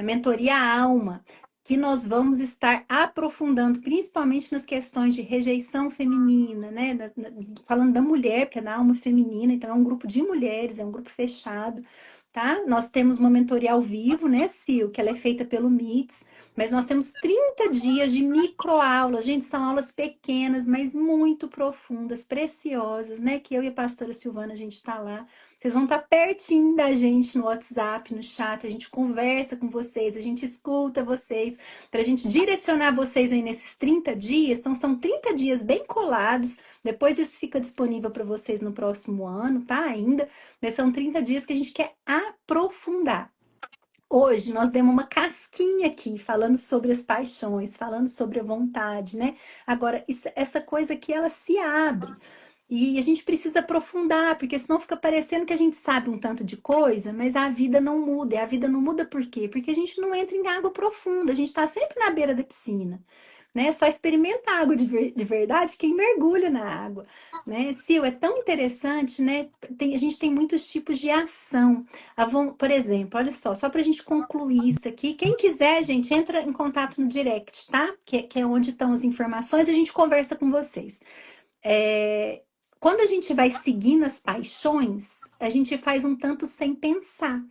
Mentoria Alma, que nós vamos estar aprofundando, principalmente nas questões de rejeição feminina, né? Falando da mulher, porque é da alma feminina, então é um grupo de mulheres, é um grupo fechado, tá? Nós temos uma mentoria ao vivo, né, Sil, que ela é feita pelo Meets, mas nós temos 30 dias de microaulas, gente, são aulas pequenas, mas muito profundas, preciosas, né? Que eu e a pastora Silvana, a gente está lá. Vocês vão estar pertinho da gente no WhatsApp, no chat, a gente conversa com vocês, a gente escuta vocês, para a gente direcionar vocês aí nesses 30 dias. Então, são 30 dias bem colados, depois isso fica disponível para vocês no próximo ano, tá? Ainda, mas são 30 dias que a gente quer aprofundar. Hoje nós demos uma casquinha aqui, falando sobre as paixões, falando sobre a vontade, né? Agora, essa coisa aqui, ela se abre. E a gente precisa aprofundar, porque senão fica parecendo que a gente sabe um tanto de coisa, mas a vida não muda. E a vida não muda por quê? Porque a gente não entra em água profunda, a gente está sempre na beira da piscina, né? Só experimenta água de verdade quem mergulha na água, né? Sil, é tão interessante, né? A gente tem muitos tipos de ação. Por exemplo, olha só para a gente concluir isso aqui. Quem quiser, gente, entra em contato no direct, tá? Que é onde estão as informações e a gente conversa com vocês. Quando a gente vai seguindo as paixões, a gente faz um tanto sem pensar.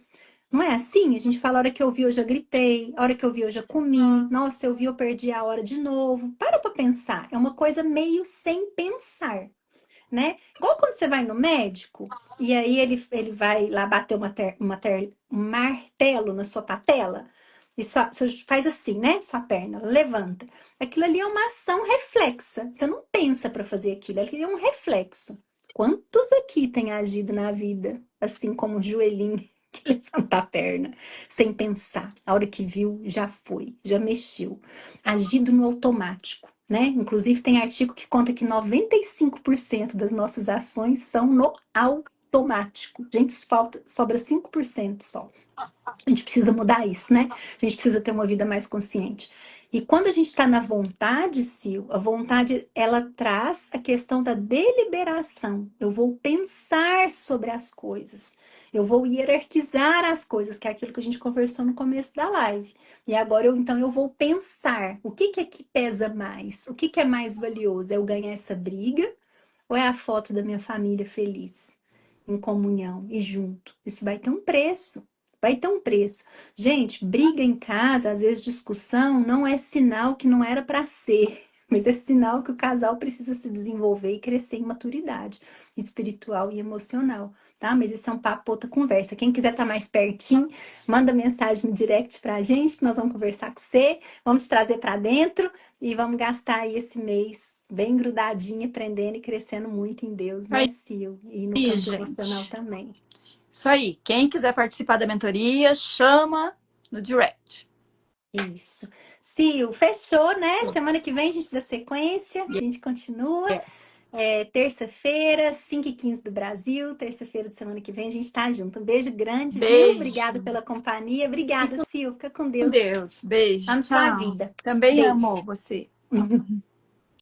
Não é assim? A gente fala, a hora que eu vi, eu já gritei, a hora que eu vi, eu já comi, nossa, eu vi, eu perdi a hora de novo. Para pensar, é uma coisa meio sem pensar, né? Igual quando você vai no médico, e aí ele vai lá bater um martelo na sua patela, e você faz assim, né? Sua perna levanta. Aquilo ali é uma ação reflexa. Você não pensa para fazer aquilo, aquilo é um reflexo. Quantos aqui têm agido na vida, assim como o joelhinho? levantar a perna sem pensar. A hora que viu, já foi, já mexeu. Agido no automático, né? Inclusive, tem artigo que conta que 95% das nossas ações são no automático. Gente, sobra 5% só. A gente precisa mudar isso, né? A gente precisa ter uma vida mais consciente. E quando a gente está na vontade, Sil, a vontade ela traz a questão da deliberação. Eu vou pensar sobre as coisas. Eu vou hierarquizar as coisas, que é aquilo que a gente conversou no começo da live. E agora eu vou pensar o que é que pesa mais? O que é mais valioso? É eu ganhar essa briga ou é a foto da minha família feliz, em comunhão e junto? Isso vai ter um preço. Vai ter um preço. Gente, briga em casa, às vezes discussão, não é sinal que não era para ser, mas é sinal que o casal precisa se desenvolver e crescer em maturidade espiritual e emocional, tá? Mas esse é um papo, outra conversa. Quem quiser estar mais pertinho, manda mensagem no direct pra gente, que nós vamos conversar com você, vamos te trazer para dentro e vamos gastar aí esse mês bem grudadinha, aprendendo e crescendo muito em Deus, né, Aí, Sil? E no campo devocional gente. também. Isso aí. Quem quiser participar da mentoria, chama no direct. Isso. Sil, fechou, né? Semana que vem a gente dá sequência, a gente continua. Yes. Terça-feira, 5h15 do Brasil. Terça-feira de semana que vem a gente tá junto. Um beijo grande, viu? Obrigada Beijo. pela companhia. Obrigada, Sil. Fica com Com Deus. Deus. Beijo. Ame sua Tchau. vida. Também amo Beijo. você.